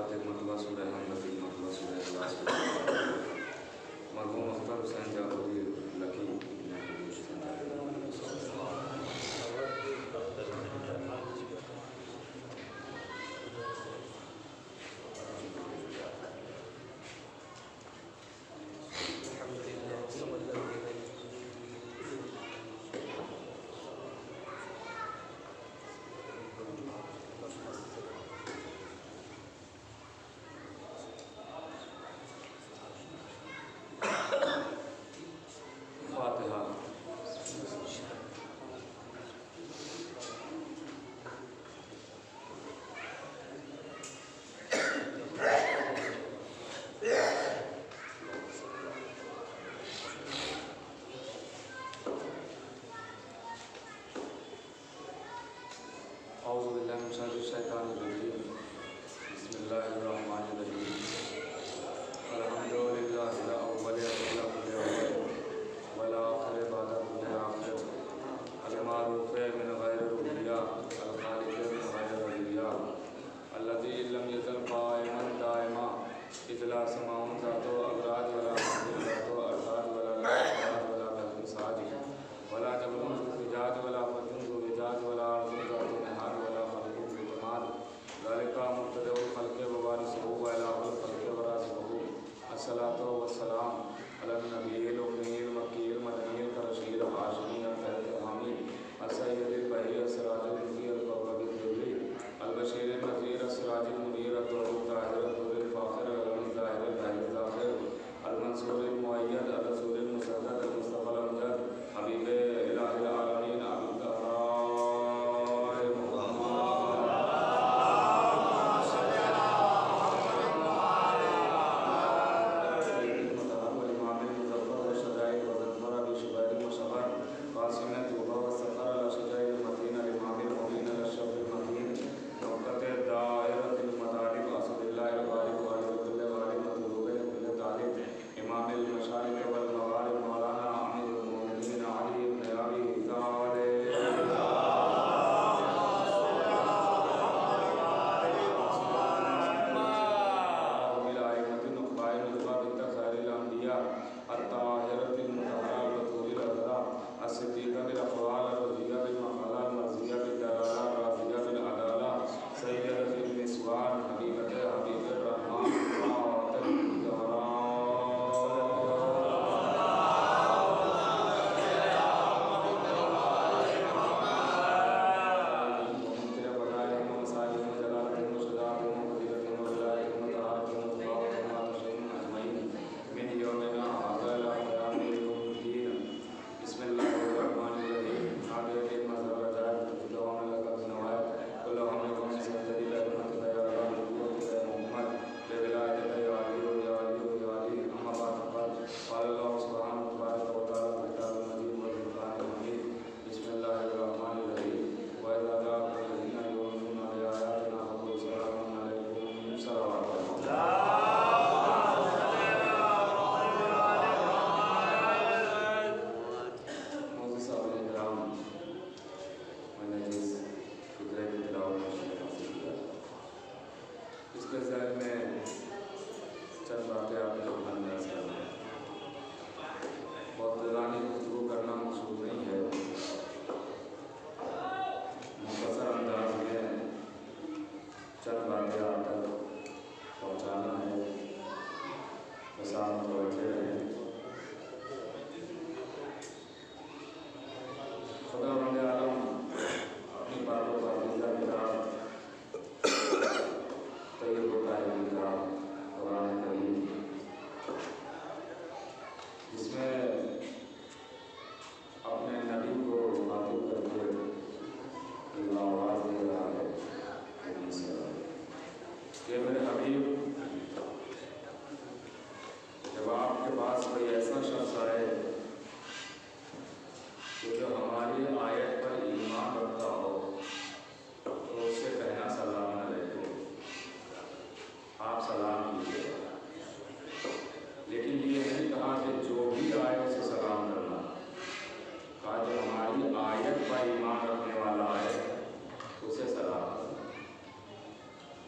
صفات ایک مرتبہ سورہ حمد تین مرتبہ سورہ اخلاص مرحوم اختر حسین جعفری لکی اعوذ باللہ من شر الشیطان الرجیم بسم اللہ الرحمن الرحیم الحمد للہ الاول والاخر والآخر بعد كل آخر المعروف من غیر ربیہ الخالق من غیر ربیہ الذی لم یزل قائما دائما اذ لا سماع ذات ابراج ولا ذات ارضاد ولا ارضاد ولا بحر ساج ولا جبل فجاج ولا فجر وجاج ولا ارض ذات نهار ولا خلق بجمال ذلك مبتدئ الخلق ووارثه والى الخلق ورازقه الصلاة والسلام على النبي الأمي المكي المدني القرشي الهاشمي الفاتح الحميد السيد البهي السراج المضيء الكوكب الدري البشير النذير السراج المنير الضوء الطاهر النور الفاخر العلم الظاهر الباهر الظاهر المنصور المؤيد الرسول المسدد المصطفى الأمجد حبيب إله العالمين أبي الزهراء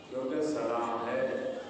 کیونکہ سلام ہے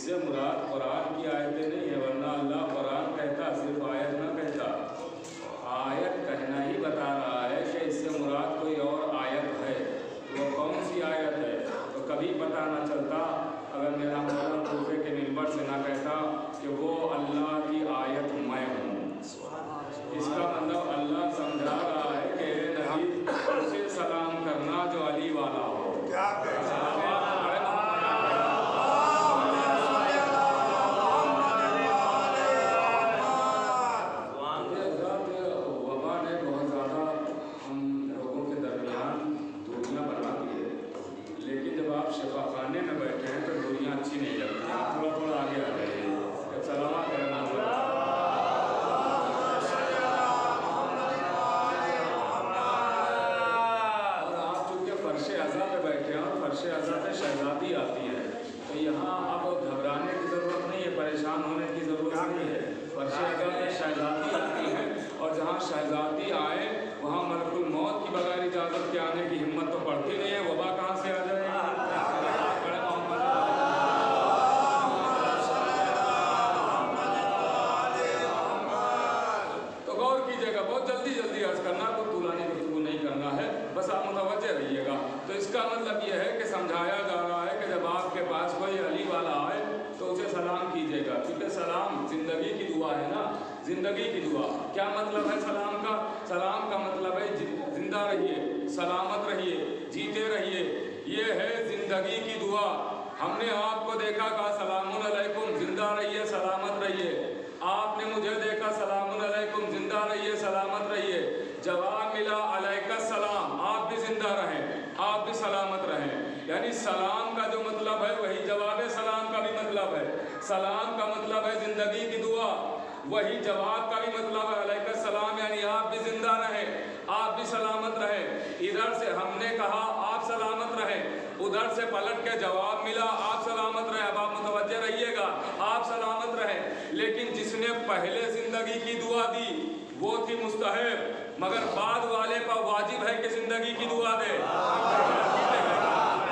سے مراد قرآن کی آیتیں نہیں ہے، ورنہ اللہ قرآن کہتا صرف آیت نہ کہتا، آیت کہنا ہی بتا رہا ہے کہ اس سے مراد کوئی اور آیت ہے، وہ کون سی آیت ہے تو کبھی پتہ نہ چلتا اگر میرا مولا کوفے کے منبر سے نہ کہتا کہ وہ اللہ کی آیت میں ہوں۔ اس کا مطلب اللہ سمجھا رہا ہے کہ نبی اسے سلام کرنا جو علی والا ہو۔ وبا نے بہت زیادہ ہم لوگوں کے درمیان دوریاں بنا دی ہے، لیکن جب آپ شفا خانے میں بیٹھے ہیں تو دوریاں اچھی نہیں لگتی، آپ تھوڑا تھوڑا آگے آ جائیے، سلامات کرنا شہزادی آتی ہے تو یہاں اب گھبرانے کی ضرورت نہیں ہے، پریشان ہونے کی ضرورت نہیں ہے، فرش اعظم میں شہزادی آتی ہے اور جہاں شہزادی آئے وہاں ملک الموت کی بغیر اجازت کے آنے کی ہمت تو پڑتی نہیں ہے، وبا کہاں سے آ جائے گی؟ تو غور کیجیے گا، بہت جلدی جلدی عرض کرنا، کوئی طولانی گفتگو نہیں کرنا ہے، بس آپ متوجہ رہیے گا۔ تو اس کا مطلب یہ ہے کہ سمجھایا جا رہا ہے کہ جب آپ کے پاس کوئی علی والا آئے تو اسے سلام کیجیے گا، کیونکہ سلام زندگی کی دعا ہے نا، زندگی کی دعا۔ کیا مطلب ہے سلام کا؟ سلام کا مطلب ہے زندہ رہیے، سلامت رہیے، جیتے رہیے، یہ ہے زندگی کی دعا۔ ہم نے آپ کو دیکھا، کہا سلام علیکم، زندہ رہیے، سلامت رہیے۔ آپ نے مجھے دیکھا، سلام علیکم، زندہ رہیے، سلامت رہیے۔ جواب ملا علیک السلام، آپ بھی زندہ رہیں، آپ بھی سلامت رہیں۔ یعنی سلام کا جو مطلب ہے وہی جواب سلام کا بھی مطلب ہے۔ سلام کا مطلب ہے زندگی کی دعا، وہی جواب کا بھی مطلب ہے علیک السلام، یعنی آپ بھی زندہ رہیں، آپ بھی سلامت رہیں۔ ادھر سے ہم نے کہا آپ سلامت رہیں، ادھر سے پلٹ کے جواب ملا آپ سلامت رہیں۔ اب آپ متوجہ رہیے گا، آپ سلامت رہیں۔ لیکن جس نے پہلے زندگی کی دعا دی وہ تھی مستحب، مگر بعد والے پر واجب ہے کہ زندگی کی دعا دے،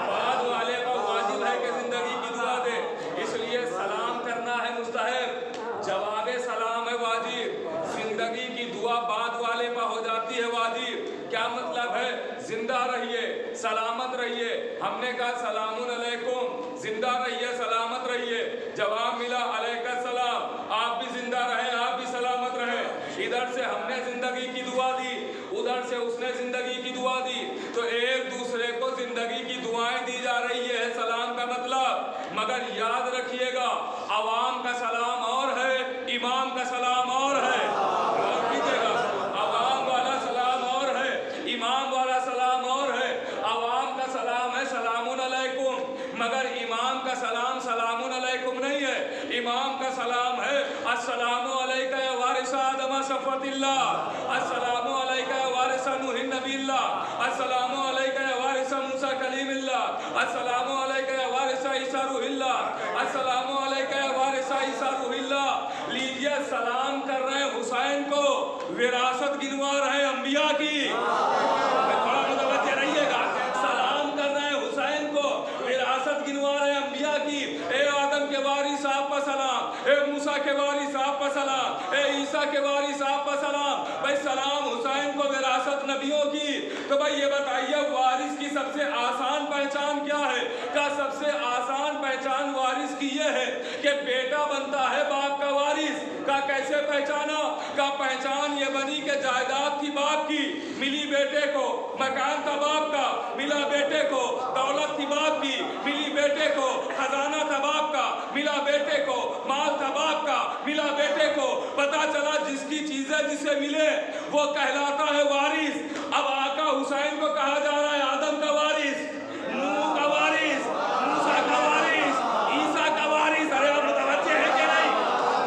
بعد والے پر واجب ہے کہ زندگی کی دعا دے۔ اس لیے سلام کرنا ہے مستحب، جواب سلام ہے واجب، زندگی کی دعا بعد والے پر ہو جاتی ہے واجب۔ کیا مطلب ہے؟ زندہ رہیے، سلامت رہیے۔ ہم نے کہا سلام علیکم، زندہ رہیے، سلامت رہیے۔ جواب ملا علیک السلام، آپ بھی زندہ رہیں، آپ بھی سلامت رہیں۔ ادھر سے ہم نے زندگی کی دعا دی، ادھر سے اس نے زندگی کی دعا دی، تو ایک دوسرے کو زندگی کی دعائیں دی جا رہی ہے، سلام کا مطلب۔ مگر یاد رکھیے گا، عوام کا سلام اور ہے، امام کا سلام اور ہے۔ اور کیجیے گا، عوام والا سلام اور ہے، امام والا سلام اور ہے۔ عوام کا سلام ہے سلام علیکم، مگر امام کا سلام سلام علیکم نہیں ہے۔ امام کا سلام ہے السلام علیکم یا وارث آدم صفوت اللہ، السلام علیکم یا وارث نوح نبی اللہ، السلام علیکم یا وارث موسیٰ کلیم اللہ، السلام علیکم یا وارث عیسیٰ روح اللہ، السلام علیکم یا وارث عیسیٰ روح اللہ۔ لیجئے، سلام کر رہے ہیں حسین کو، وراثت گنوا رہے ہیں انبیاء کی۔ تھوڑا متوجہ رہیے گا، سلام کر رہے ہیں حسین کو، وراثت گنوا رہے ہیں انبیاء کی۔ اے آدم کے وارث آپ پر سلام، اے موسیٰ کے وارث آپ پر سلام، اے عیسیٰ کے وارث آپ پر سلام۔ بھائی سلام حسین کو، وراثت نبیوں کی۔ تو بھائی یہ بتائیے وارث کی سب سے آسان پہچان کیا ہے؟ کیا سب سے آسان پہچان وارث کی یہ ہے کہ بیٹا بنتا ہے باپ کا وارث؟ کا کیسے پہچانا؟ کا پہچان یہ بنی کہ جائیداد تھی باپ کی، ملی بیٹے کو، مکان تھا باپ کا، ملا بیٹے کو، دولت تھی باپ کی، ملی بیٹے کو، خزانہ تھا باپ کا، ملا بیٹے کو، مال تھا باپ کا، ملا بیٹے کو۔ پتا چلا جس کی چیزیں جسے ملے وہ کہلاتا ہے وارث۔ اب آقا حسین کو کہا جا رہا ہے آدم کا وارث، نوح کا وارث، موسیٰ کا وارث، عیسیٰ کا وارث۔ ارے آپ متوجہ ہے کہ نہیں؟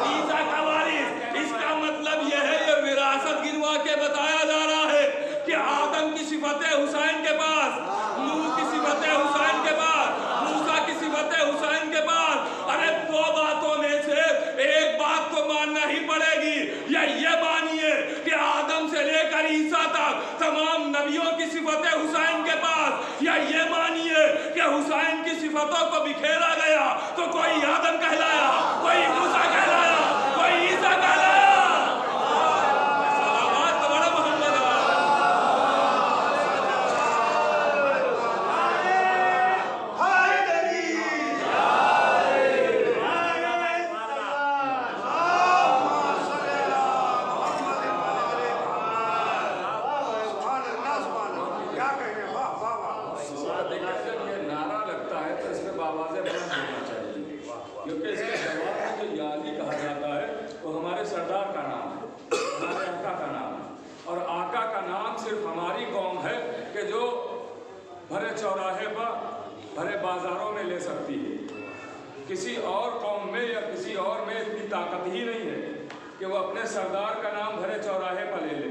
عیسیٰ کا وارث۔ اس کا مطلب یہ ہے، یہ وراثت گنوا کے بتایا جا رہا ہے کہ آدم کی صفت حسین کے پاس، نوح کی صفت حسین کے پاس، موسیٰ کی صفت حسین کے پاس۔ ارے دو باتوں میں سے ایک بات تو ماننا ہی پڑے گی، یا یہ مانیے کہ آدم سے لے کر عیسیٰ تک تمام نبیوں کی صفت حسین کے پاس، یا یہ مانیے کہ حسین کی صفتوں کو بکھیرا گیا تو کوئی آدم کہلاتا بازاروں میں لے سکتی ہے. کسی اور قوم میں یا کسی اور میں اتنی طاقت ہی نہیں ہے کہ وہ اپنے سردار کا نام بھرے چوراہے پر لے لے,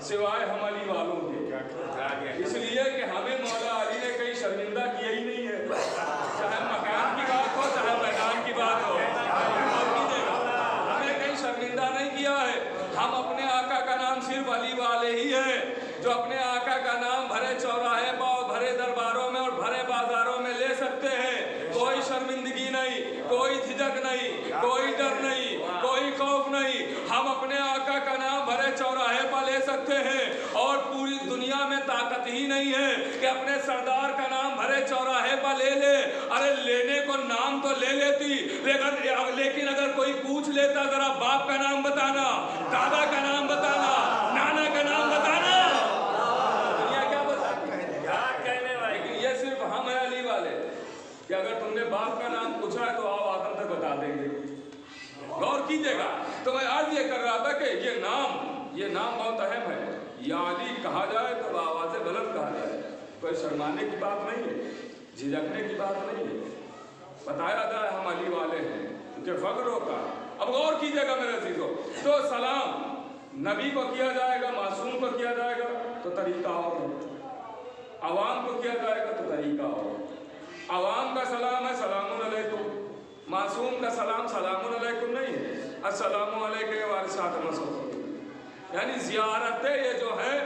سوائے ہم علی والوں کے. اس لیے کہ ہمیں مولا علی نے کہیں شرمندہ کیا ہی نہیں ہے, چاہے مکان کی بات ہو چاہے میدان کی بات ہو, ہمیں کہیں شرمندہ نہیں کیا ہے. ہم اپنے آقا کا نام صرف علی والے ہی ہیں جو اپنے آقا کا نام بھرے چوراہے پر, بھرے درباروں میں اور بھرے بازاروں میں لے سکتے ہیں. کوئی شرمندگی نہیں, کوئی جھجک نہیں, کوئی ڈر نہیں, کوئی خوف نہیں. ہم اپنے آقا کا نام بھرے چوراہے پر لے سکتے ہیں اور پوری دنیا میں طاقت ہی نہیں ہے کہ اپنے سردار کا نام بھرے چوراہے پر لے لے. ارے لینے کو نام تو لے لیتی, لیکن اگر کوئی پوچھ لیتا ذرا باپ کا نام بتانا, دادا کا نام بتانا, نانا کا نام بتانا, دنیا کیا کہنے والی. لیکن یہ صرف ہم ہیں علی والے کہ اگر تم نے باپ کا نام پوچھا ہے تو آؤ آدم تک بتا دیں گے. غور کیجیے گا. تو میں عرض یہ کر رہا تھا کہ یہ نام بہت اہم ہے. یا علی کہا جائے تو آواز بلند کہا جائے, کوئی شرمانے کی بات نہیں ہے, جھجکنے کی بات نہیں ہے. بتایا جائے ہم علی والے ہیں کیونکہ فخر ہوتا. اب غور کیجیے گا میرے عزیزوں. تو سلام نبی کو کیا جائے گا, معصوم کو کیا جائے گا تو طریقہ اور, عوام کو کیا جائے گا تو طریقہ اور. عوام کا سلام ہے سلام علیکم, معصوم کا سلام سلام علیکم نہیں ہے, السلام علیکم وارثات مسعود. یعنی زیارتیں یہ جو ہے,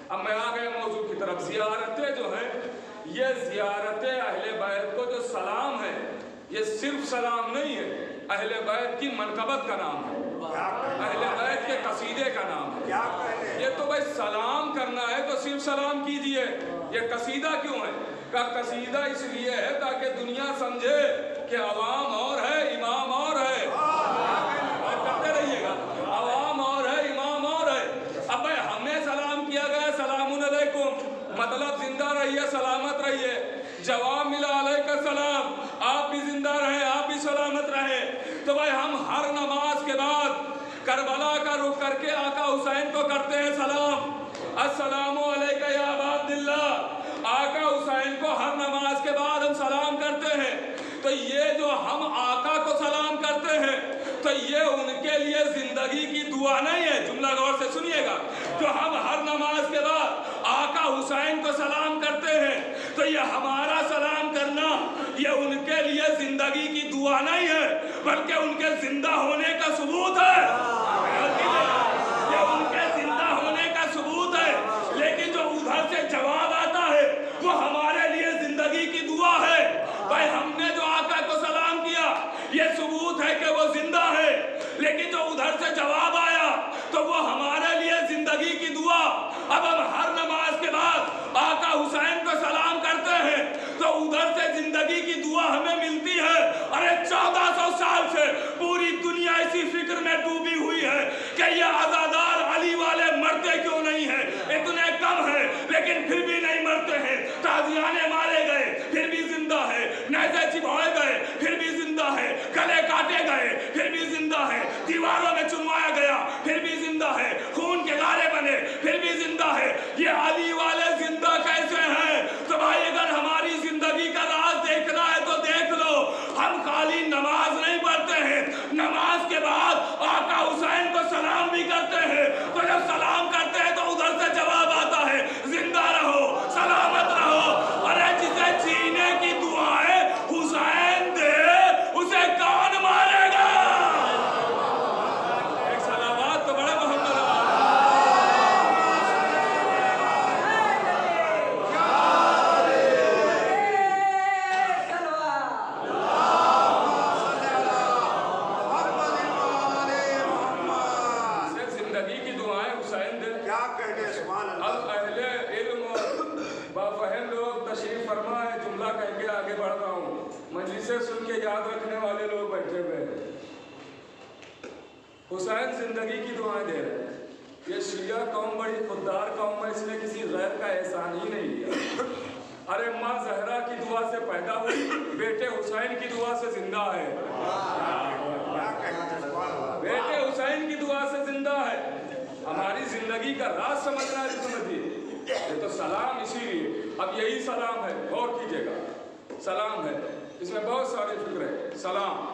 اب میں آ گئے موضوع کی طرف. زیارتیں جو ہیں یہ زیارتیں اہل بیت کو جو سلام ہے یہ صرف سلام نہیں ہے, اہل بیت کی منقبت کا نام ہے, اہل بیت کے قصیدے کا نام ہے. یہ تو بھائی سلام کرنا ہے تو صرف سلام کیجئے. یہ قصیدہ کیوں ہے؟ کا قصیدہ اس لیے ہے تاکہ دنیا سمجھے کہ عوام اور ہے امام اور ہے. اور کرتے رہیے گا, عوام اور ہے امام اور ہے. اب بھائی ہمیں سلام کیا گیا سلام علیکم, مطلب زندہ رہیے سلامت رہیے. جواب ملا علیکم السلام, آپ بھی زندہ رہیں آپ بھی سلامت رہیں. تو بھائی ہم ہر نماز کے بعد کربلا کا رخ کر کے آقا حسین کو کرتے ہیں سلام, السلام علیکم یا ابا عبداللہ. آقا حسین کو ہر نماز کے بعد ہم سلام کرتے ہیں. تو یہ جو ہم آقا کو سلام کرتے ہیں تو یہ ان کے لیے زندگی کی دعا نہیں ہے. جملہ غور سے سنیے گا. جو ہم ہر نماز کے بعد آقا حسین کو سلام کرتے ہیں تو یہ ہمارا سلام کرنا یہ ان کے لیے زندگی کی دعا نہیں ہے بلکہ ان کے زندہ ہونے کا ثبوت ہے. یہ ان کے زندہ ہونے کا ثبوت ہے. لیکن جو ادھر سے جواب آتا ہے وہ ہمارے لیے زندگی کی دعا ہے. بھائی ہم نے جو آقا کو سلام کیا یہ ثبوت ہے کہ وہ زندہ ہے, لیکن جو ادھر سے جواب آیا تو وہ ہمارے لیے زندگی کی دعا. اب ہم ہر نماز کے بعد آقا حسین کو سلام کرتے ہیں تو ادھر سے زندگی کی دعا ہمیں ملتی ہے. ارے 1400 سال سے پوری دنیا اسی فکر میں ڈوبی ہوئی ہے کہ یہ عزادار علی والے مرتے کیوں نہیں ہیں, اتنے کم ہیں لیکن پھر بھی نہیں مرتے ہیں. تازیانے مارے گئے پھر بھی زندہ ہے, نیزے چبھائے گئے پھر بھی زندہ ہے, گلے کاٹے گئے پھر بھی زندہ ہے, دیواروں میں چنوایا گیا پھر بھی زندہ ہے, خون کے غارے بنے پھر بھی زندہ ہے. یہ علی والے زندہ کیسے ہیں؟ تو بھائی اگر ہماری زندگی کا راز دیکھنا ہے تو دیکھ لو. ہم خالی نماز نہیں پڑھتے ہیں, نماز کے بعد آقا حسین کو سلام بھی کرتے ہیں. تو جب سلام کرتے ہیں تو ادھر سے جواب آتا ہے زندہ رہو سلامت رہو. ارے جسے جینے کی دعائیں حسین دے اسے کون مارے گا؟ ایک سلامات تو بڑا محمد زندگی کی دعائیں حسین دے. کیا کہتے سبحان اللہ. اب اہل علم بافہم لوگ تشریف فرما ہے, جملہ کہہ کے آگے بڑھ رہا ہوں. مجلسیں سن کے یاد رکھنے والے لوگ بیٹھے ہوئے ہیں. حسین زندگی کی دعائیں دے رہے ہیں. یہ شیعہ قوم بڑی خوددار قوم ہے, اس نے کسی غیر کا احسان ہی نہیں لیا. ارے ماں زہرا کی دعا سے پیدا ہوئی, بیٹے حسین کی دعا سے زندہ ہے. بیٹے حسین کی دعا سے زندہ ہے. ہماری زندگی کا راز سمجھنا ہے, سمجھیے. یہ تو سلام اسی لیے. اب یہی سلام ہے, غور کیجیے گا. سلام ہے، اس میں بہت سارے فکر ہے. سلام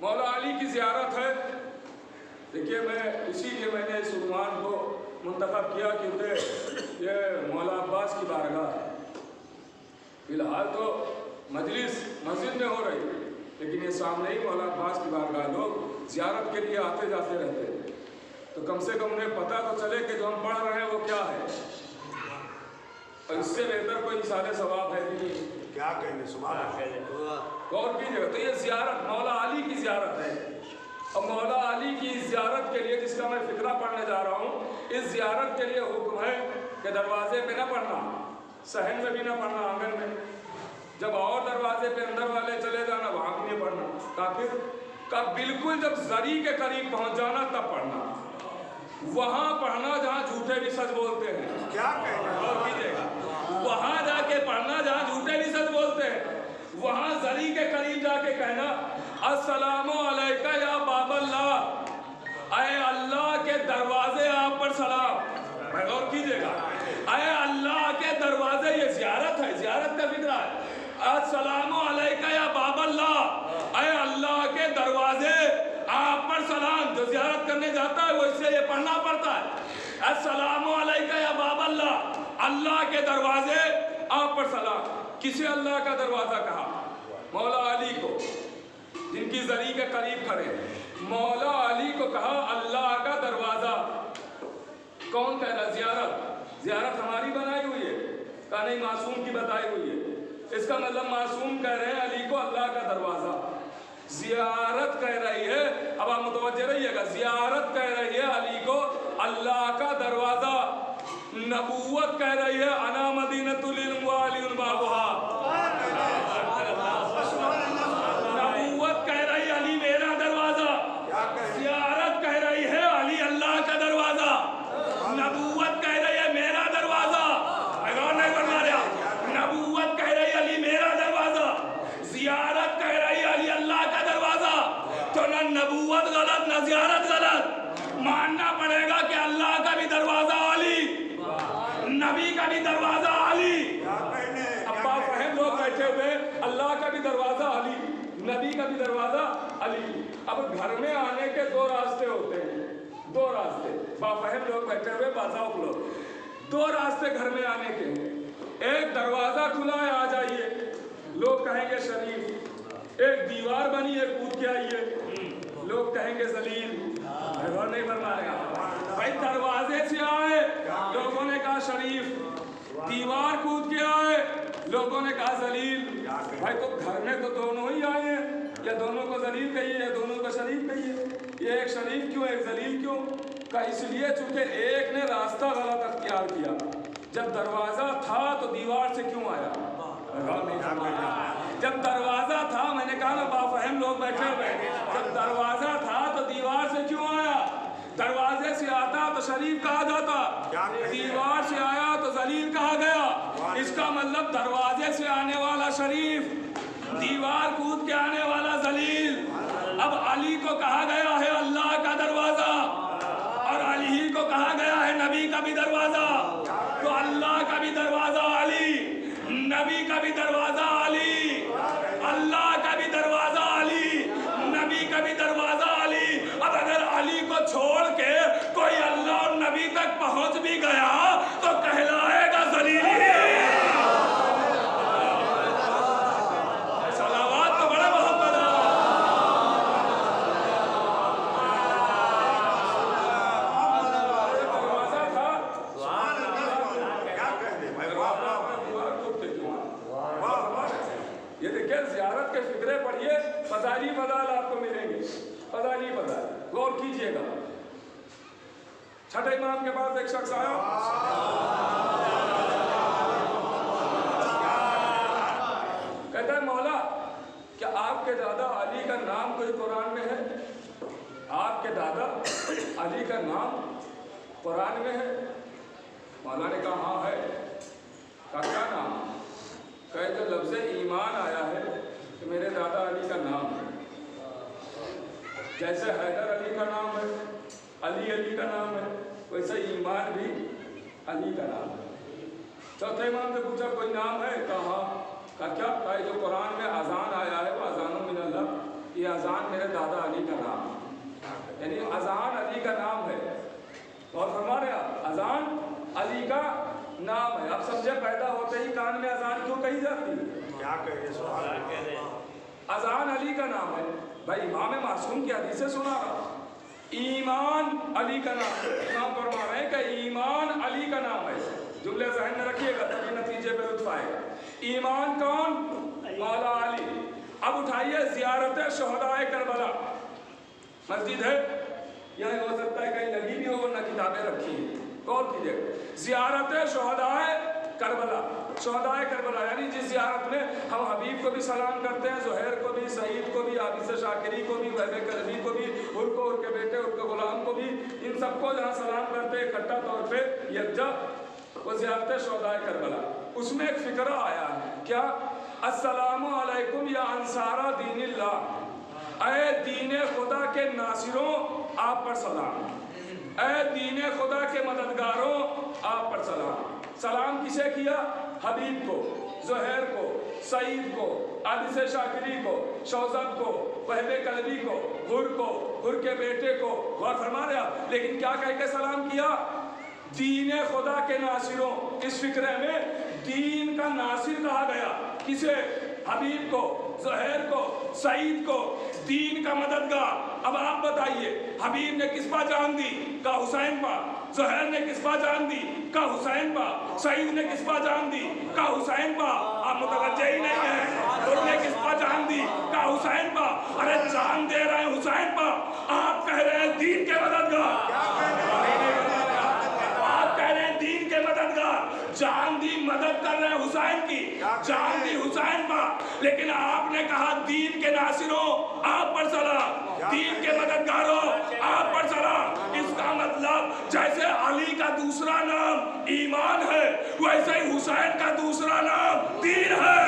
مولا علی کی زیارت ہے. دیکھیے اسی لیے میں نے اس عنوان کو منتخب کیا کیونکہ یہ مولا عباس کی بارگاہ ہے. فی الحال تو مجلس مسجد میں ہو رہی ہے، لیکن یہ سامنے ہی مولا عباس کی بارگاہ لوگ زیارت کے لیے آتے جاتے رہتے ہیں. تو کم سے کم انہیں پتہ تو چلے کہ جو ہم پڑھ رہے ہیں وہ کیا ہے. اور اس سے بہتر کوئی اثار ثواب ہے نہیں. کیا کہنے سبحان اللہ. غور کیجیے گا. تو یہ زیارت مولا علی کی زیارت ہے. اور مولا علی کی زیارت کے لیے جس کا میں فقرہ پڑھنے جا رہا ہوں، اس زیارت کے لیے حکم ہے کہ دروازے پہ نہ پڑھنا، صحن میں بھی نہ پڑھنا، آنگن میں. جب اور دروازے پہ اندر والے چلے جانا وہاں بھی نہیں پڑھنا. کافر کا بالکل جب زری کے قریب پہنچ جانا تب پڑھنا. وہاں پڑھنا جہاں جھوٹے بھی سچ بولتے ہیں. کیا کہنا. غور کیجیے گا. وہاں جا کے پڑھنا جہاں جھوٹے بھی سچ بولتے ہیں. وہاں زری کے قریب جا کے کہنا السلام علیکہ یا باب اللہ، اے اللہ کے دروازے آپ پر سلام. غور کیجیے گا. اے اللہ کے دروازے، یہ زیارت ہے، زیارت کا فکرہ ہے. السلام علیکہ یا باب اللہ، اے اللہ کے دروازے آپ پر سلام. جو زیارت کرنے جاتا ہے وہ اس سے یہ پڑھنا پڑتا ہے. السلام علیکہ یا باب اللہ، اللہ کے دروازے آپ پر سلام. کسے اللہ کا دروازہ کہا؟ مولا علی کو، جن کی زری کے قریب کھڑے. مولا علی کو کہا اللہ کا دروازہ. کون کہہ رہا؟ زیارت. زیارت ہماری بنائی ہوئی ہے، کہا نہیں معصوم کی بتائی ہوئی ہے. اس کا مطلب معصوم کہہ رہے ہیں علی کو اللہ کا دروازہ. زیارت کہہ رہی ہے، اب آپ متوجہ رہیے گا، زیارت کہہ رہی ہے علی کو اللہ کا دروازہ. نبوت کہہ رہی ہے انا مدینۃ العلم وعلی بابها. نبوت کہہ رہی ہے علی میرا دروازہ. زیارت کہہ رہی ہے علی اللہ کا دروازہ. نبوت کہہ رہی ہے میرا دروازہ. غور نہیں فرما رہا. نبوت کہہ رہی ہے علی میرا دروازہ، زیارت کہہ رہی ہے علی اللہ کا دروازہ. تو نہ نبوت غلط نہ زیارت غلط. ماننا پڑے گا کہ اللہ کا بھی دروازہ علی، نبی کا بھی دروازہ علی. ابا فہم لوگ بیٹھے ہوئے، اللہ کا بھی دروازہ علی، نبی کا بھی دروازہ علی. اب گھر میں آنے کے دو راستے ہوتے ہیں، دو راستے. با فہم لوگ بیٹھے ہوئے، باذوق لوگ. دو راستے گھر میں آنے کے ہیں. ایک دروازہ کھلا ہے آ جائیے، لوگ کہیں گے شریف. ایک دیوار بنی ہے کود کے آئیے، لوگ کہیں گے ذلیل. غور نہیں فرما رہا. بھائی دروازے سے آئے، لوگوں نے کہا شریف. دیوار کود کے آئے، لوگوں نے کہا ذلیل. بھائی تو گھر میں تو دونوں ہی آئے ہیں، یا دونوں کو ذلیل کہیے یا دونوں کو شریف کہیے. یہ ایک شریف کیوں ایک ذلیل کیوں؟ کہ اس لیے چونکہ ایک نے راستہ غلط اختیار کیا. جب دروازہ تھا تو دیوار سے کیوں آیا؟ جب دروازہ تھا، میں نے کہا نا بافہم لوگ بیٹھے ہوئے، جب دروازہ تھا تو دیوار سے کیوں آیا؟ دروازے سے آتا تو شریف کہا جاتا، دیوار سے آیا تو ذلیل کہا گیا. اس کا مطلب دروازے سے آنے والا شریف، دیوار کود کے آنے والا ذلیل. اب علی کو کہا گیا ہے اللہ کا دروازہ، اور علی ہی کو کہا گیا ہے نبی کا بھی دروازہ. تو اللہ کا بھی دروازہ علی، نبی کا بھی دروازہ علی، اللہ کا بھی دروازہ علی، نبی کا بھی دروازہ علی. اب اگر علی کو چھوڑ کے کوئی اللہ اور نبی تک پہنچ بھی گیا تو کہلائے گا ذلیلی. صلوات تو بڑا بہت بڑا. دروازہ تھا، یہ دیکھیں زیارت کے فکرے پڑھیے، فضائلی فضائل آپ کو ملیں گے. فضائلی فضائل غور کیجئے گا. چھٹے امام کے پاس ایک شخص آیا، کہتا ہے مولا کیا آپ کے دادا علی کا نام کوئی قرآن میں ہے؟ آپ کے دادا علی کا نام قرآن میں ہے؟ مولا نے کہا ہاں ہے. کہا کیا نام؟ کہے جو لفظ ایمان آیا ہے کہ میرے دادا علی کا نام ہے. جیسے حیدر علی کا نام ہے، علی کا نام ہے، ویسے ایمان بھی علی کا نام ہے. چوتھے امام سے پوچھا کوئی نام ہے؟ کہا کیا جو قرآن میں اذان آیا ہے وہ اذان من اللہ، یہ اذان میرے دادا علی کا نام ہے، یعنی اذان علی کا نام ہے، اور فرما رہے آپ اذان علی کا نام ہے۔ اب سمجھے پیدا ہوتے ہی کان میں اذان کیوں کہی جاتی ہے؟ کیا کہہ رہے سبحان اللہ، اذان علی کا نام ہے۔ بھائی امام معصوم کی حدیثیں سنا رہا، ایمان علی کا نام ہے، امام فرما رہے ہیں کہ ایمان علی کا نام ہے، جملے ذہن میں رکھیے گا تبھی نتیجے پہ لطف آئے گا۔ ایمان کون؟ مولا علی۔ اب اٹھائیے زیارت شہداء کربلا، مسجد ہے یہاں، ہو سکتا ہے کہیں لگی بھی ہو ورنہ کتابیں رکھی ہیں، غور کیجیے زیارت شہداء کربلا، شہداء کربلا یعنی جس زیارت میں ہم حبیب کو بھی سلام کرتے ہیں، زہیر کو بھی، سعید کو بھی، عابس شاکری کو بھی، وہب کلبی کو بھی، ان کو، ان کے بیٹے، ان کے غلام کو بھی، ان سب کو جہاں سلام کرتے ہیں اکٹھا طور پہ یکجا، وہ زیارت شہداء کربلا۔ اس میں ایک فقرہ آیا ہے، کیا؟ السلام علیکم یا انصار دین اللہ، اے دین خدا کے ناصروں آپ پر سلام، اے دین خدا کے مددگاروں آپ پر سلام۔ سلام کسے کیا؟ حبیب کو، زہیر کو، سعید کو، عابس شاکری کو، شوزب کو، وہب کلبی کو، حر کے بیٹے کو، غور فرما رہے آپ، لیکن کیا کہہ کے سلام کیا؟ دین خدا کے ناصروں۔ اس فکرے میں دین کا ناصر کہا گیا کسے؟ حبیب کو، زہیر کو، سعید کو، دین کا مددگار۔ اب آپ بتائیے حبیب نے کس پا جان دی؟ کا حسین پا۔ زہیر نے کس پا جان دی؟ کا حسین پا۔ سعید نے کس پا جان دی؟ کا حسین پا۔ آپ متوجہ ہی نہیں ہیں، حر نے کس پا جان دی؟ کا حسین پا۔ ارے جان دے رہے ہیں حسین پا، آپ کہہ رہے ہیں دین کے مددگار، آپ کہہ رہے ہیں دین کے مددگار، جان دی مدد کر رہے ہیں حسین کی، جان دی حسین پا، لیکن آپ نے کہا دین کے ناصروں آپ پر سلام، دین کے مددگاروں آپ پر سلام۔ اس کا مطلب جیسے علی کا دوسرا نام ایمان ہے، ویسے ہی حسین کا دوسرا نام دین ہے۔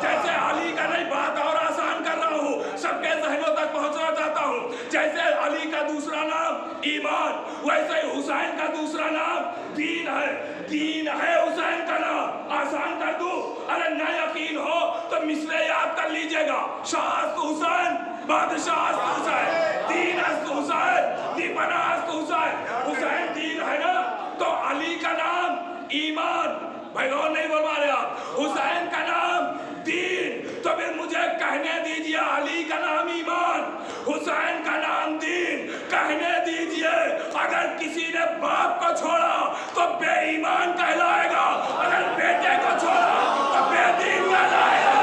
جیسے علی کا نہیں، بات اور آسان کر رہا ہوں، سب کے ذہنوں تک پہنچنا چاہتا ہوں، جیسے علی کا دوسرا نام ایمان، ویسے ہی حسین کا دوسرا نام دین ہے۔ دین ہے حسین کا نام، آسان کر دوں، اگر نہ یقین ہو تو مثلے یاد کر لیجئے گا، شاہ است حسین، بادشاہ است حسین، دین است حسین، دیپنا است حسین۔ حسین دین ہے نا، تو علی کا نام ایمان، بھائی غور نہیں فرما رہے آپ، حسین کا نام دین، تو پھر مجھے کہنے دیجئے علی کا نام ایمان، حسین کا نام دین، کہنے دیجئے اگر کسی نے باپ کو چھوڑا تو بے ایمان کہلائے گا، اگر بیٹے کو چھوڑا تو بے دین کہلائے گا۔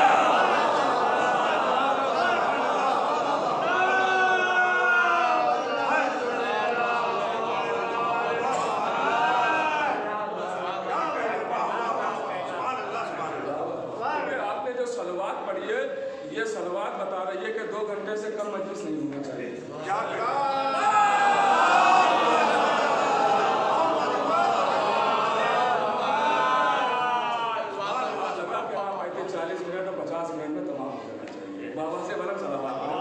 یہ صلوات بتا رہی ہے کہ 2 گھنٹے سے کم مجلس نہیں ہونا چاہیے۔ لگا 40 منٹ اور 50 منٹ میں تمام ہو جانا چاہیے۔ بابا سے بلند صلوات پڑھیں۔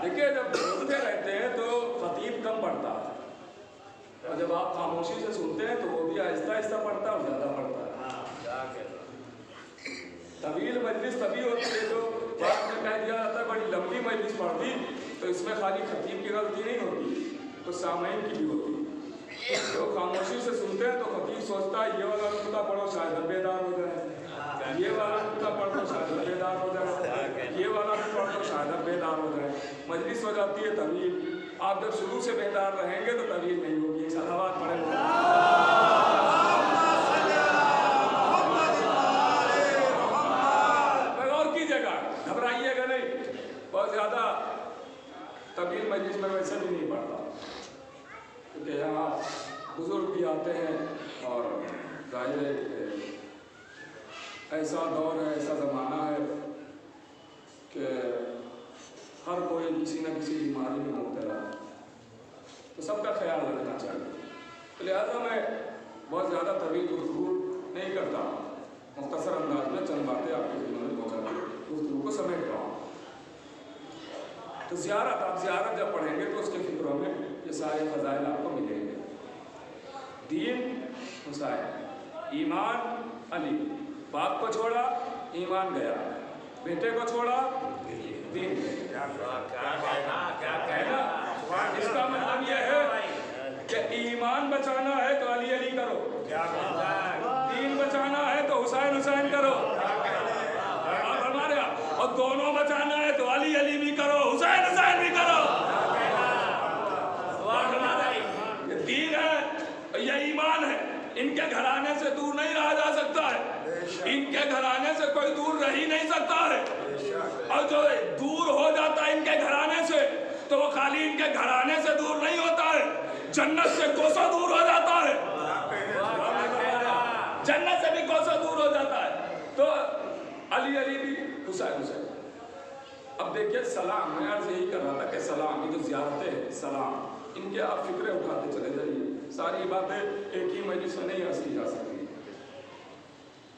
دیکھیے جب بولتے رہتے ہیں تو خطیب کم پڑھتا ہے، اور جب آپ خاموشی سے سنتے ہیں تو وہ بھی آہستہ آہستہ پڑھتا ہے اور زیادہ پڑھتا ہے۔ طویل مجلس تبھی ہوتی ہے جو بعد میں کہہ دیا جاتا ہے بڑی لمبی مجلس پڑھ دی، تو اس میں خالی خطیب کی غلطی نہیں ہوتی، تو سامعین کی بھی ہوتی۔ جو خاموشی سے سنتے ہیں تو خطیب سوچتا ہے یہ والا نقطہ پڑھو شاید بیدار ہو جائے، یہ والا نقطہ پڑھو شاید بیدار ہو جائے، یہ والا بھی پڑھو شاید بیدار ہو جائے، مجلس ہو جاتی ہے طویل۔ آپ جب شروع سے بیدار رہیں گے تو طویل نہیں ہوگی۔ صلوات پڑھیں۔ اور کیجیے گا، گھبرائیے گا نہیں، بہت زیادہ طویل مجلس میں ویسے بھی نہیں پڑھتا، کیونکہ یہاں بزرگ بھی آتے ہیں، اور ظاہر ہے ایسا دور ہے، ایسا زمانہ ہے کہ ہر کوئی کسی نہ کسی بیماری میں مبتلا ہے، تو سب کا خیال رکھنا چاہیے۔ تو لہٰذا میں بہت زیادہ طویل گفتگو نہیں کرتا، مختصر انداز میں چند باتیں آپ کے ذہن میں پہنچا کر گفتگو کو سمیٹ رہا ہوں۔ تو زیارت، آپ زیارت جب پڑھیں گے تو اس کے فکروں میں یہ سارے فضائل آپ کو ملیں گے. دین حسین, ایمان علی, باپ کو چھوڑا ایمان گیا, بیٹے کو چھوڑا دین گیا. اس کا مطلب یہ ہے کہ ایمان بچانا ہے تو علی علی کرو, دین بچانا ہے تو حسین حسین کرو, آپ ہمارے اور دونوں بچانا ہے تو علی علی بھی کرو حسین حسین بھی کرو. یہ دین ہے, یہ ایمان ہے. ان کے گھرانے سے دور نہیں رہا جا سکتا ہے, ان کے گھرانے سے کوئی دور رہ ہی نہیں سکتا ہے. اور جو دور ہو جاتا ہے ان کے گھرانے سے تو وہ خالی ان کے گھرانے سے دور نہیں ہوتا ہے, جنت سے کوسوں دور ہو جاتا ہے, جنت سے بھی کوسوں دور ہو جاتا ہے. تو علی علی بھی حسین حسین. اب دیکھیے سلام, میں عرض یہی کر رہا تھا کہ سلام, یہ جو زیارتیں ہیں سلام, ان کے آپ فکریں اٹھاتے چلے جائیے. ساری باتیں ایک ہی مجلس میں نہیں عرض کی جا سکتی.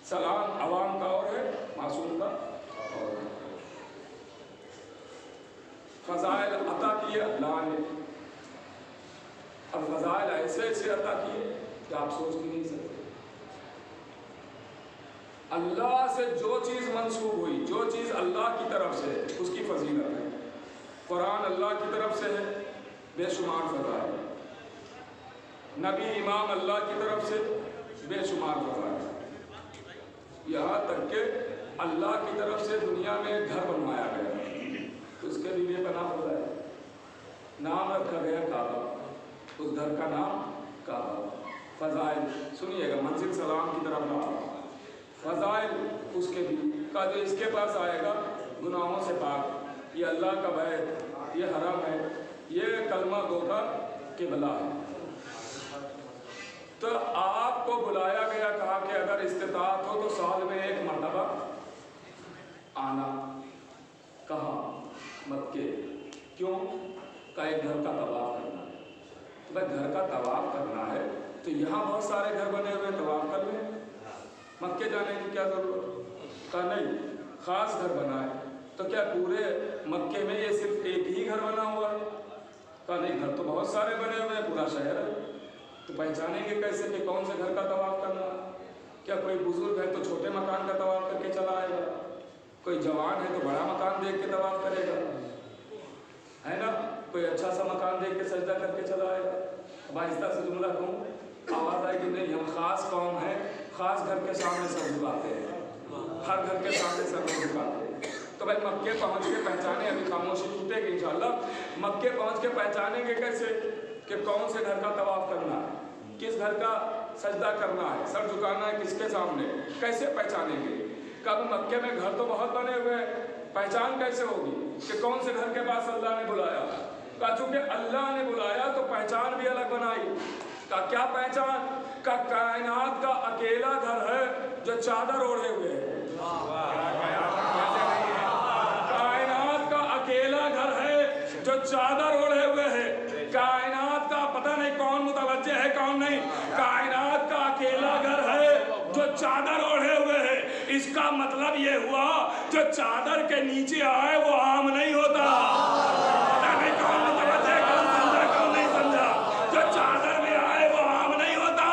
سلام عوام کا اور ہے, معصوم کا اور ہے. فضائل عطا کیے اللہ نے, اب فضائل ایسے ایسے عطا کیے کہ آپ سوچ بھی نہیں سکتے. اللہ سے جو چیز منسوب ہوئی, جو چیز اللہ کی طرف سے, اس کی فضیلت ہے. قرآن اللہ کی طرف سے ہے, بے شمار فضائل. نبی امام اللہ کی طرف سے, بے شمار فضائل. یہاں تک کہ اللہ کی طرف سے دنیا میں ایک گھر بنوایا گیا, تو اس کے بھی بے پناہ فضائل. نام رکھا گیا کعبہ, اس گھر کا نام کعبہ. فضائل سنیے گا, منزل سلام کی طرف نہ, فضائل اس کے بھی کا جو اس کے پاس آئے گا گناہوں سے پاک, یہ اللہ کا بیت, یہ حرم ہے, یہ کلمہ گو کا قبلہ ہے. تو آپ کو بلایا گیا, کہا کہ اگر استطاعت ہو تو سال میں ایک مرتبہ آنا. کہاں؟ مکے. کیوں؟ کہ ایک گھر کا طواف کرنا ہے. تو بھائی گھر کا طواف کرنا ہے تو یہاں بہت سارے گھر بنے ہوئے, طواف کر لیں, مکے جانے کی کیا ضرورت؟ کہا نہیں, خاص گھر بنا ہے. تو کیا پورے مکے میں یہ صرف ایک ہی گھر بنا ہوا ہے؟ کہا نہیں, گھر تو بہت سارے بنے ہوئے ہیں, پورا شہر ہے. تو پہچانیں گے کیسے کہ کون سے گھر کا طواف کرنا ہے؟ کیا کوئی بزرگ ہے تو چھوٹے مکان کا طواف کر کے چلا آئے گا, کوئی جوان ہے تو بڑا مکان دیکھ کے طواف کرے گا, ہے نا, کوئی اچھا سا مکان دیکھ کے سجدہ کر کے چلا آئے گا. اب آہستہ سے جملہ کہوں, آواز آئے کہ نہیں, ہم خاص قوم ہیں, خاص گھر کے سامنے سر جھکاتے ہیں, ہر گھر کے سامنے سر نہیں جھکاتے. تو بھائی مکے پہنچ کے پہچانے, ابھی خاموشی ٹوٹے گی انشاءاللہ, مکے پہنچ کے پہچانیں گے کیسے کہ کون سے گھر کا طواف کرنا ہے, کس گھر کا سجدہ کرنا ہے, سر جھکانا ہے کس کے سامنے, کیسے پہچانیں گے؟ کب مکے میں گھر تو بہت بنے ہوئے ہیں, پہچان کیسے ہوگی کہ کون سے گھر کے پاس اللہ نے بلایا؟ کہا چونکہ اللہ نے بلایا تو پہچان بھی الگ بنائی. کا کیا پہچان؟ کا کائنات کا اکیلا گھر ہے جو چادر اوڑھے ہوئے ہے. کائنات کا اکیلا گھر ہے جو چادر اوڑھے ہوئے ہے. کائنات کا پتہ نہیں کون متوجہ ہے کون نہیں, کائنات کا اکیلا گھر ہے جو چادر اوڑھے ہوئے ہے. اس کا مطلب یہ ہوا جو چادر کے نیچے آئے وہ عام نہیں ہوتا. پتہ نہیں کون متوجہ ہے, کون سمجھا کون نہیں سمجھا. جو چادر میں آئے وہ عام نہیں ہوتا.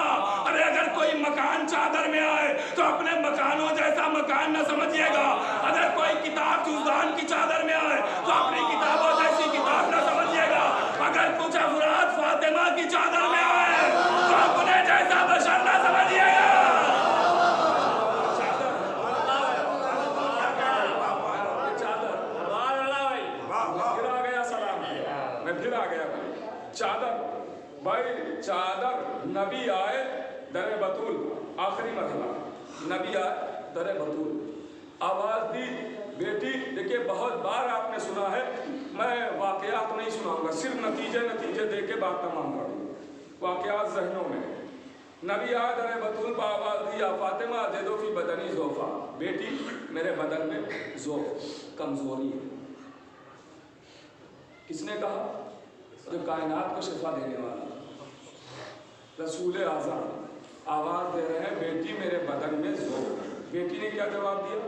ارے اگر کوئی مکان چادر میں آئے تو اپنے مکانوں جیسا مکان نہ سمجھیے گا. اگر کوئی کتاب چوزدان کی چادر میں آئے تو اپنی کتابوں جیسی کتاب نہ سمجھیے گا. اگر کچھ افراد فاطمہ کی چادر میں آئے تو اپنے جیسا بشر نہ سمجھیے گا. چادر بھائی, چادر نبی آئے در بطول, آخری مرحلہ نبی آئے در بطول, آواز دی بیٹی. دیکھیے بہت بار آپ نے سنا ہے, میں واقعات نہیں سناؤں گا, صرف نتیجے دے کے بات تمام کروں. واقعات ذہنوں میں. نبی آئے در بطول, آواز دی یا فاطمہ دے دو فی بدنی ذوفا, بیٹی میرے بدن میں ذوف, کمزوری ہے. کس نے کہا؟ جو کائنات کو شفا دینے والا رسول اعظم آواز دے رہے ہیں, بیٹی میرے بدن میں ذوف. بیٹی نے کیا جواب دیا؟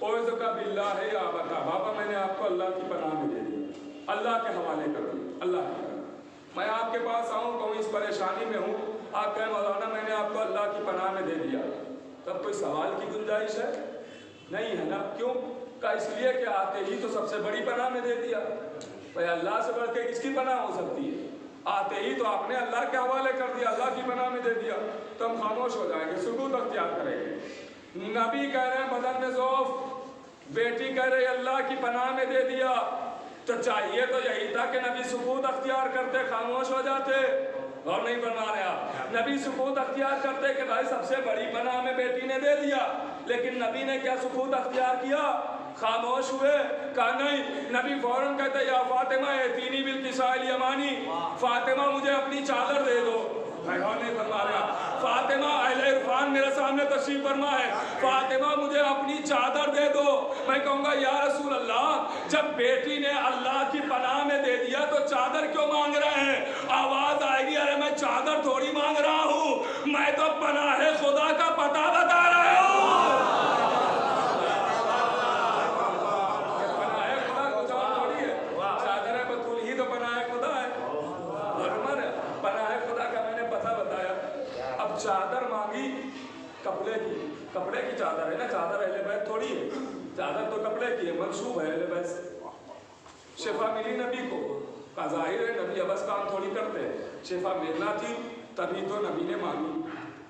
اعوذ باللہ یا بتا, بابا میں نے آپ کو اللہ کی پناہ میں دے دیا, اللہ کے حوالے کر دیا, اللہ کی پناہ. میں آپ کے پاس آؤں کہوں اس پریشانی میں ہوں، آپ کہیں مولانا میں نے آپ کو اللہ کی پناہ میں دے دیا، تب کوئی سوال کی گنجائش ہے؟ نہیں ہے نا۔ کیوں؟ کہ اس لیے کہ آتے ہی تو سب سے بڑی پناہ میں دے دیا۔ بھائی اللہ سے بڑھ کے کس کی پناہ ہو سکتی ہے؟ آتے ہی تو آپ نے اللہ کے حوالے کر دیا، اللہ کی پناہ میں دے دیا، تو ہم خاموش ہو جائیں گے، سکوت اختیار کریں گے۔ نبی کہہ رہے ہیں بدن میں ضعف، بیٹی کہہ رہے اللہ کی پناہ میں دے دیا، تو چاہیے تو یہی تھا کہ نبی سکوت اختیار کرتے، خاموش ہو جاتے۔ اور نہیں فرما رہے آپ، نبی سکوت اختیار کرتے کہ بھائی سب سے بڑی پناہ میں بیٹی نے دے دیا، لیکن نبی نے کیا سکوت اختیار کیا؟ خاموش ہوئے؟ کہا نہیں، نبی فوراً کہتے یا فاطمہ ایتینی بالکساء الیمانی، فاطمہ مجھے اپنی چادر دے دو۔ اور نہیں فرما رہا، فاطمہ اہل عرفان میرے سامنے تشریف فرما ہے، فاطمہ مجھے اپنی چادر دے دو۔ میں کہوں گا یا رسول اللہ، جب بیٹی نے اللہ کی پناہ میں دے دیا تو چادر کیوں مانگ رہے ہیں؟ آواز آئے گی ارے میں چادر تھوڑی مانگ رہا ہوں، میں تو پناہ خدا کا پتہ بتا رہا ہوں۔ پناہ خدا کچھ اور تھوڑی ہے، چادر بطول ہی تو پناہ خدا ہے۔ پناہ خدا کا میں نے پتہ بتایا۔ اب چادر مانگی کپڑے کی چادر ہے نا، چادر اہل بیت تھوڑی ہے، چادر تو کپڑے کی ہے، منسوب ہے اہل بیت سے۔ شفا ملی نبی کو، کا ظاہر ہے نبی عبس کام تھوڑی کرتے، شفا ملنا تھی تبھی تو نبی نے مانگی۔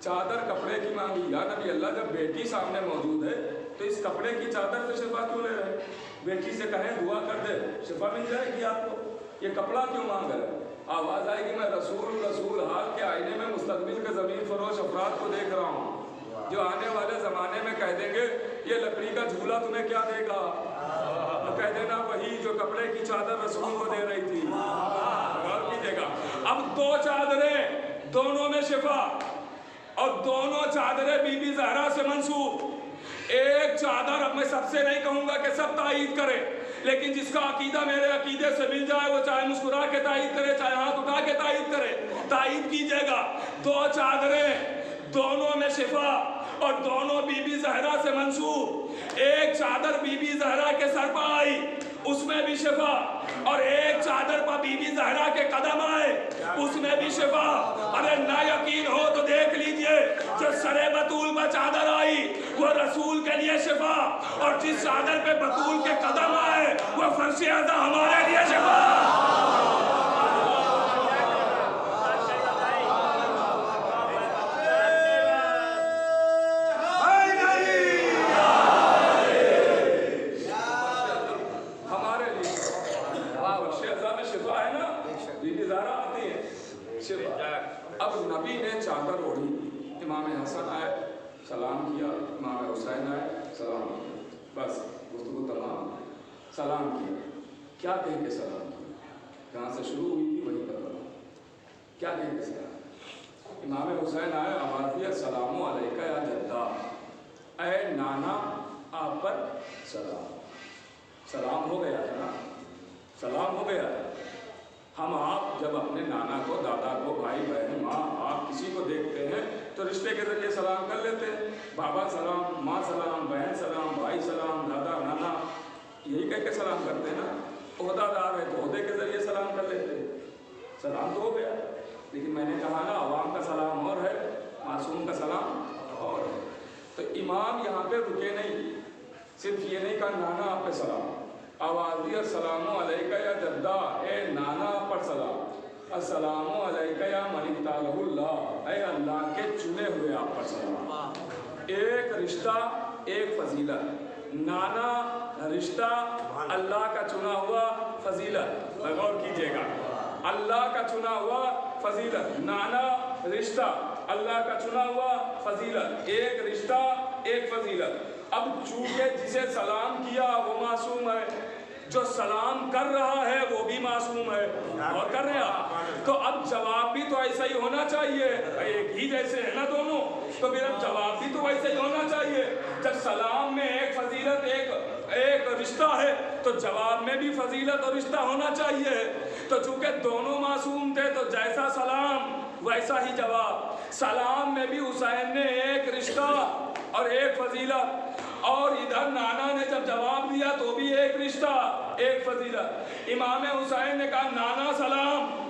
چادر کپڑے کی مانگی، یا نبی اللہ جب بیٹی سامنے موجود ہے تو اس کپڑے کی چادر سے شفا کیوں لے رہے؟ بیٹی سے کہیں دعا کر دے، شفا مل جائے گی آپ کو، یہ کپڑا کیوں مانگ رہے؟ آواز آئے گی میں رسول حال کے آئینے میں مستقبل کے زمین فروش افراد کو دیکھ رہا ہوں، جو آنے والے زمانے میں کہہ دیں گے یہ لکڑی کا جھولا تمہیں کیا دے گا؟ تو کہہ دینا وہی جو کپڑے کی چادر رسول کو دے رہی تھی، غور کیجیے گا۔ اب دو چادریں، دونوں میں شفا، اور دونوں چادریں بی بی زہرا سے منسوب۔ ایک چادر، اب میں سب سے نہیں کہوں گا کہ سب تائید کرے، لیکن جس کا عقیدہ میرے عقیدے سے مل جائے وہ چاہے مسکرا کے تائید کرے چاہے ہاتھ اٹھا کے تائید کرے، تائید کیجیے گا۔ دو چادریں، دونوں میں شفا، اور دونوں بی بی زہرا سے منسوب۔ ایک چادر بی بی زہرا کے سر پر آئی، اس میں بھی شفا، اور ایک چادر پر بی بی زہرا کے قدم آئے، اس میں بھی شفا۔ اگر نہ یقین ہو تو دیکھ لیجئے، جو سر بطول پر چادر آئی وہ رسول کے لیے شفا، اور جس چادر پہ بطول کے قدم آئے وہ فرش اعظم ہمارے لیے شفا۔ اب نبی نے چادر اوڑھی، امام حسن آئے سلام کیا، امام حسین آئے سلام کیا، بس گفتگو تمام، سلام کیا۔ کیا کہہ کے سلام کیا؟ جہاں سے شروع ہوئی تھی وہیں پر بنا، کیا کہہ کے سلام؟ امام حسین آئے، آواز دیا السلام علیکہ یا جدہ، اے نانا آپ پر سلام۔ سلام ہو گیا تھا نا، سلام ہو گیا تھا۔ ہم آپ جب اپنے نانا کو، دادا کو، بھائی بہن، ماں، آپ کسی کو دیکھتے ہیں تو رشتے کے ذریعے سلام کر لیتے ہیں، بابا سلام، ماں سلام، بہن سلام، بھائی سلام، دادا، نانا، یہی کہہ کے سلام کرتے ہیں نا۔ عہدہ دار ہے تو عہدے کے ذریعے سلام کر لیتے ہیں، سلام تو ہو گیا۔ لیکن میں نے کہا نا عوام کا سلام اور ہے، معصوم کا سلام اور ہے۔ تو امام یہاں پہ رکے نہیں، صرف یہ نہیں کہا نانا آپ پہ سلام، آواز دی السلام علیکہ یا جدہ، اے نانا پر سلام، السلام علیکہ یا من اختارہ اللہ، اے اللہ کے چنے ہوئے آپ پر سلام۔ ایک رشتہ، ایک فضیلت، نانا رشتہ اللہ کا چنا ہوا فضیلت، غور کیجئے گا، اللہ کا چنا ہوا فضیلت، نانا رشتہ اللہ کا چنا ہوا فضیلت، ایک رشتہ ایک فضیلت۔ اب چونکہ جسے سلام کیا وہ معصوم ہے، جو سلام کر رہا ہے وہ بھی معصوم ہے، اور کر رہے ہیں تو اب جواب بھی تو ایسا ہی ہونا چاہیے، ایک ہی جیسے ہیں نا دونوں، تو پھر اب جواب بھی تو ویسے ہی ہونا چاہیے۔ جب سلام میں ایک فضیلت ایک رشتہ ہے تو جواب میں بھی فضیلت اور رشتہ ہونا چاہیے۔ تو چونکہ دونوں معصوم تھے تو جیسا سلام ویسا ہی جواب۔ سلام میں بھی حسین نے ایک رشتہ اور ایک فضیلت، اور ادھر نانا نے جب جواب دیا تو بھی ایک رشتہ ایک فضیلت۔ امام حسین نے کہا نانا سلام،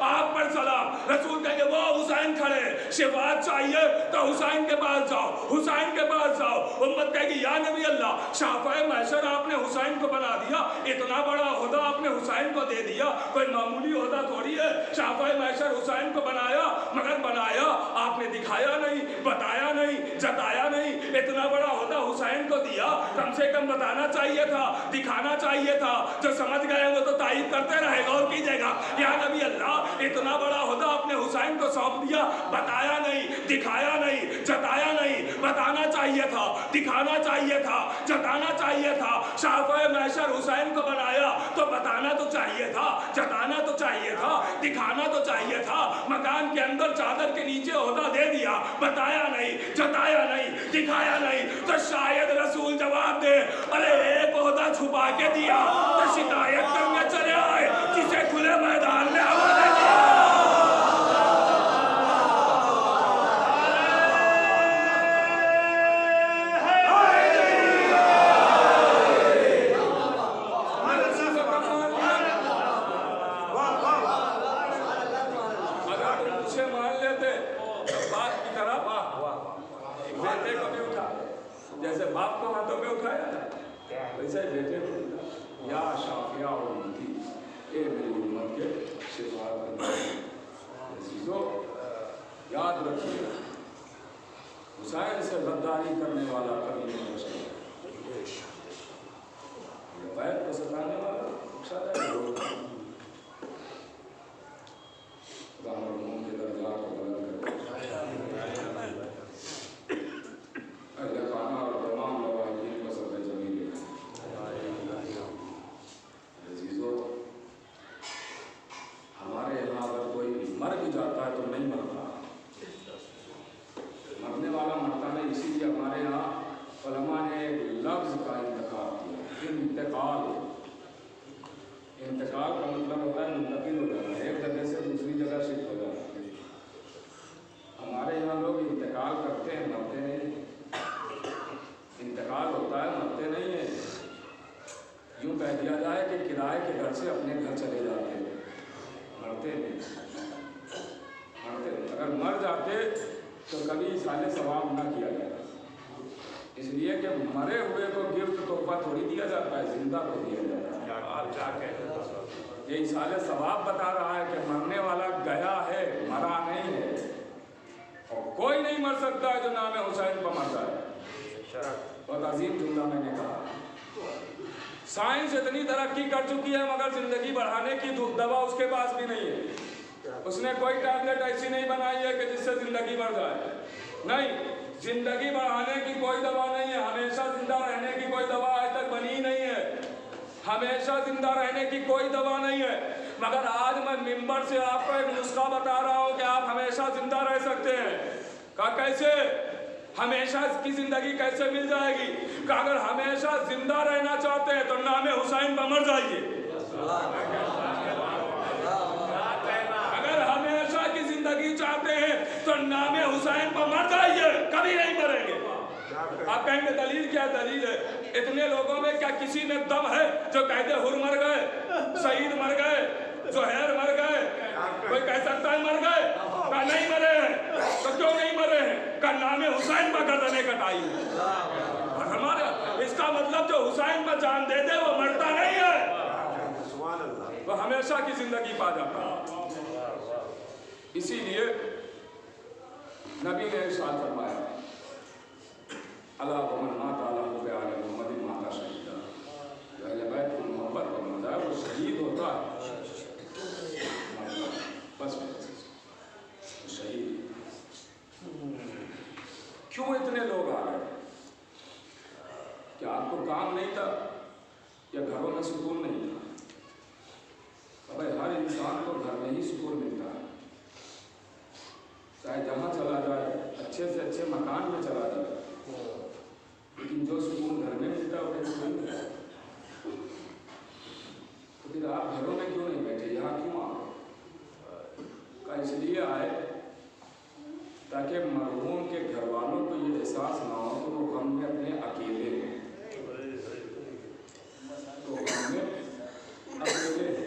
آپ پر سلام. رسول کہیں گے وہ حسین کھڑے, شفاعت چاہیے تو حسین کے پاس جاؤ, حسین کے پاس جاؤ. امت کہے گی یا نبی اللہ, شافع محشر آپ نے حسین کو بنا دیا, اتنا بڑا عہدہ آپ نے حسین کو دے دیا, کوئی معمولی عہدہ تھوڑی ہے. شافع محشر حسین کو بنایا, مگر بنایا آپ نے دکھایا نہیں, بتایا نہیں, جتایا نہیں. اتنا بڑا عہدہ حسین کو دیا, کم سے کم بتانا چاہیے تھا, دکھانا چاہیے تھا. جو سمجھ گئے وہ تو تائید کرتے رہے گا, اور کیجئے گا یا نبی اللہ اتنا بڑا عہدہ آپ نے حسین کو سونپ دیا, بتایا نہیں, دکھایا نہیں, جتایا نہیں. بتانا چاہیے تھا, دکھانا چاہیے تھا, جتانا چاہیے تھا. شافع محشر حسین کو بنایا تو بتانا تو چاہیے تھا, جتانا تو چاہیے تھا, دکھانا تو چاہیے تھا. مکان کے اندر چادر کے نیچے عہدہ دے دیا, بتایا نہیں, جتایا نہیں, دکھایا نہیں. تو شاید رسول جواب دے, ارے ایک عہدہ چھپا کے دیا تو شکایت کرنے چلے آئے جسے کھلے میدان میں حوالے دیا. جیسے باپ کو ہاتھوں پہ اٹھایا تھا ویسے بیٹے کو اٹھا. یا شافعہ امتی, اے میری امت کے شفاعت کرنے والے عزیزو, یاد رکھیے حسین سے غداری کرنے والا کبھی نہیں ہو سکتا. بیت کو ستانے والا شاید دامن کے درجات کو بلند کرے. انتقال کا مطلب ہوتا ہے منتقل ہو جانا, ایک جگہ سے دوسری جگہ شفٹ ہو جانا. ہمارے یہاں لوگ انتقال کرتے ہیں, مرتے نہیں. انتقال ہوتا ہے, مرتے نہیں ہیں. یوں کہہ دیا جائے کہ کرائے کے گھر سے اپنے گھر چلے جاتے ہیں, مرتے نہیں. اگر مر جاتے تو کبھی ایصال ثواب نہ کیا جاتا, اس لیے کہ مرے ہوئے کو گفٹ تحفہ تھوڑی دیا جاتا ہے, زندہ کو دیا جاتا ہے. یہ ایصال ثواب بتا رہا ہے کہ مرنے والا گیا ہے, مرا نہیں ہے. اور کوئی نہیں مر سکتا ہے جو نام حسین پر مرتا ہے. بہت عظیم جملہ میں نے کہا. سائنس اتنی ترقی کر چکی ہے مگر زندگی بڑھانے کی دوا اس کے پاس بھی نہیں ہے. اس نے کوئی ٹیبلٹ ایسی نہیں بنائی ہے کہ جس سے زندگی بڑھ جائے. نہیں, زندگی بڑھانے کی کوئی دوا نہیں ہے. ہمیشہ زندہ رہنے کی کوئی دوا آج تک بنی ہی نہیں ہے. ہمیشہ زندہ رہنے کی کوئی دوا نہیں ہے. مگر آج میں منبر سے آپ کو ایک نسخہ بتا رہا ہوں کہ آپ ہمیشہ زندہ رہ سکتے ہیں. کہا کیسے؟ ہمیشہ کی زندگی کیسے مل جائے گی؟ کہ اگر ہمیشہ زندہ رہنا چاہتے ہیں تو نام حسین پر مر جائیے. اگر ہمیشہ کی زندگی چاہتے ہیں تو نام حسین پر مر جائیے, کبھی نہیں مریں گے. آپ کہیں گے دلیل کیا دلیل ہے؟ اتنے لوگوں میں کیا کسی میں دم ہے جو کہتے حر مر گئے, سعید مر گئے, زہیر مر گئے؟ کوئی کہہ سکتا ہے مر گئے؟ کہا نہیں مرے ہیں. تو کیوں نہیں مرے ہیں؟ کہا نام حسین پر گردنیں کٹائی. اور ہمارا اس کا مطلب جو حسین پر جان دے دے وہ مرتا نہیں ہے, وہ ہمیشہ کی زندگی پا جاتا ہے. اسی لیے نبی نے ارشاد فرمایا اللہ ومن مات علی حب آل محمد مات شہیدا. جو اہل بیت کی محبت پر مرتا ہے وہ شہید ہوتا ہے. بس شہید. کیوں اتنے لوگ آ گئے؟ کیا آپ کو کام نہیں تھا یا گھروں میں سکون نہیں تھا؟ بھائی ہر انسان کو گھر میں ہی سکون ملتا ہے, چاہے جہاں چلا جائے, اچھے سے اچھے مکان میں چلا جائے, لیکن جو سکون گھر میں ملتا ہے وہ کہیں نہیں ملتا. تو پھر آپ گھروں میں کیوں نہیں بیٹھے, یہاں کیوں آئے؟ کہ اس لیے آئے تاکہ مرحوم کے گھر والوں کو یہ احساس نہ ہو کہ وہ غم میں اپنے اکیلے ہیں. تو غم میں اکیلے ہیں.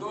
2